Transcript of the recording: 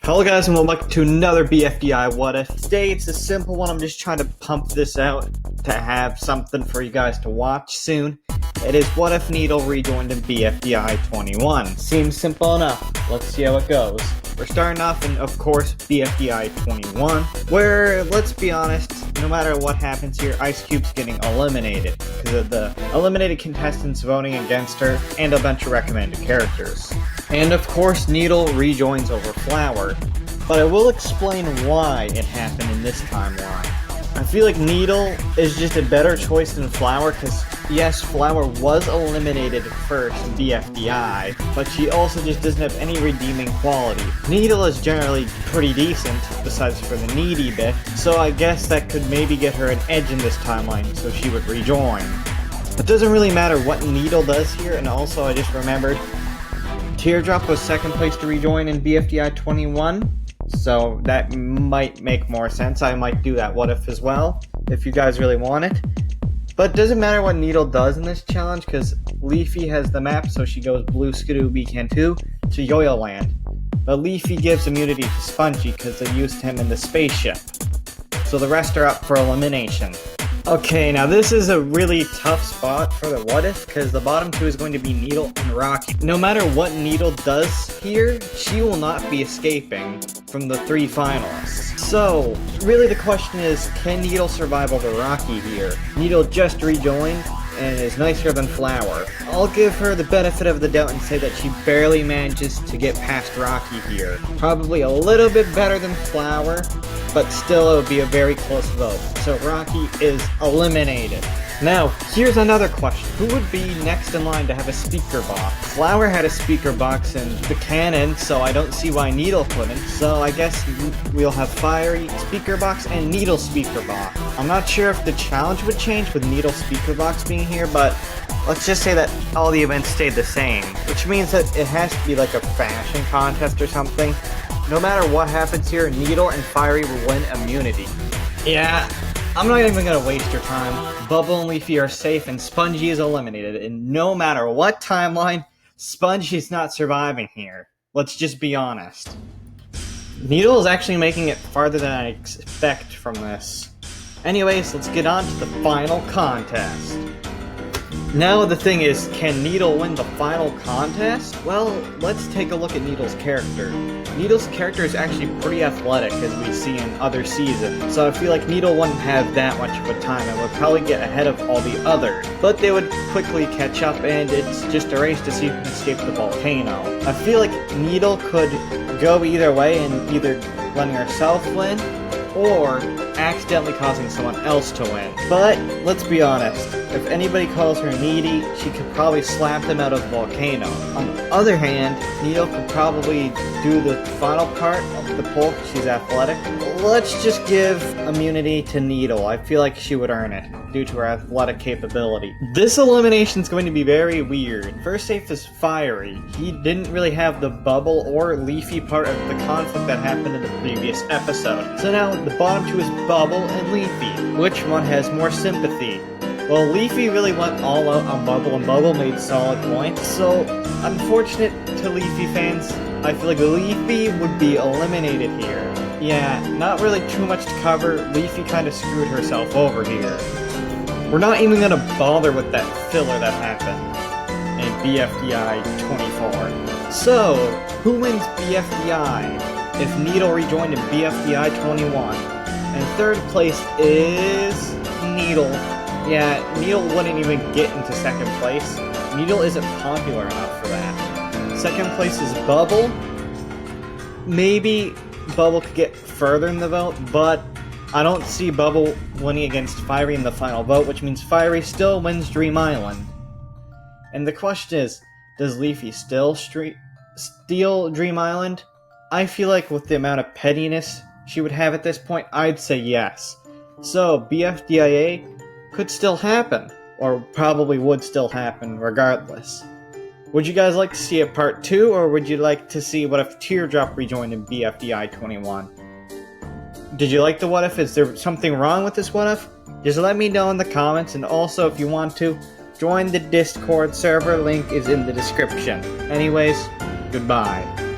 Hello guys and welcome to another BFDI What If. Today it's a simple one, I'm just trying to pump this out to have something for you guys to watch soon. It is What If Needle rejoined in BFDI 21. Seems simple enough, let's see how it goes. We're starting off in, of course, BFDI 21, where, let's be honest, no matter what happens here, Ice Cube's getting eliminated because of the eliminated contestants voting against her and a bunch of recommended characters. And of course, Needle rejoins over Flower, but I will explain why it happened in this timeline. I feel like Needle is just a better choice than Flower because, yes, Flower was eliminated first in BFDI, but she also just doesn't have any redeeming quality. Needle is generally pretty decent, besides for the needy bit, so I guess that could maybe get her an edge in this timeline, so she would rejoin. It doesn't really matter what Needle does here, and also I just remembered Teardrop was second place to rejoin in BFDI 21, so that might make more sense. I might do that what if as well, if you guys really want it. But it doesn't matter what Needle does in this challenge, because Leafy has the map, so she goes Blue Skidoo Cantu to Yo-Yo Land. But Leafy gives immunity to Spongy because they used him in the spaceship. So the rest are up for elimination. Okay, now this is a really tough spot for the what if, because the bottom two is going to be Needle and Rocky. No matter what Needle does here, she will not be escaping from the three finalists. So, really the question is, can Needle survive over Rocky here? Needle just rejoined and is nicer than Flower. I'll give her the benefit of the doubt and say that she barely manages to get past Rocky here. Probably a little bit better than Flower, but still it would be a very close vote. So Rocky is eliminated. Now, here's another question. Who would be next in line to have a speaker box? Flower had a speaker box in the canon, so I don't see why Needle couldn't. So I guess we'll have Fiery speaker box and Needle speaker box. I'm not sure if the challenge would change with Needle speaker box being here, but let's just say that all the events stayed the same, which means that it has to be like a fashion contest or something. No matter what happens here, Needle and Fiery will win immunity. Yeah, I'm not even gonna waste your time. Bubble and Leafy are safe and Spongy is eliminated, and no matter what timeline, Spongy's not surviving here. Let's just be honest. Needle is actually making it farther than I expect from this. Anyways, let's get on to the final contest. Now the thing is, can Needle win the final contest? Well, let's take a look at Needle's character. Needle's character is actually pretty athletic, as we see in other seasons, so I feel like Needle wouldn't have that much of a time and would probably get ahead of all the others. But they would quickly catch up, and it's just a race to see who can escape the volcano. I feel like Needle could go either way, and either letting herself win, or accidentally causing someone else to win. But, let's be honest, if anybody calls her needy, she could probably slap them out of the volcano. On the other hand, Needle could probably do the final part of the poll because she's athletic. Let's just give immunity to Needle. I feel like she would earn it, due to her athletic capability. This elimination is going to be very weird. First safe is Fiery. He didn't really have the Bubble or Leafy part of the conflict that happened in the previous episode. So now the bottom two is Bubble and Leafy. Which one has more sympathy? Well, Leafy really went all out on Bubble, and Bubble made solid points, so unfortunate to Leafy fans. I feel like Leafy would be eliminated here. Yeah, not really too much to cover. Leafy kind of screwed herself over here. We're not even gonna bother with that filler that happened in BFDI 24. So, who wins BFDI if Needle rejoined in BFDI 21? And third place is Needle. Yeah, Needle wouldn't even get into second place. Needle isn't popular enough for that. Second place is Bubble. Maybe Bubble could get further in the vote, but I don't see Bubble winning against Fiery in the final vote, which means Fiery still wins Dream Island. And the question is, does Leafy still steal Dream Island? I feel like with the amount of pettiness she would have at this point, I'd say yes. So, BFDIA could still happen, or probably would still happen regardless. Would you guys like to see a part 2, or would you like to see What If Teardrop rejoined in BFDI 21? Did you like the what if? Is there something wrong with this what if? Just let me know in the comments, and also if you want to, join the Discord server, link is in the description. Anyways, goodbye.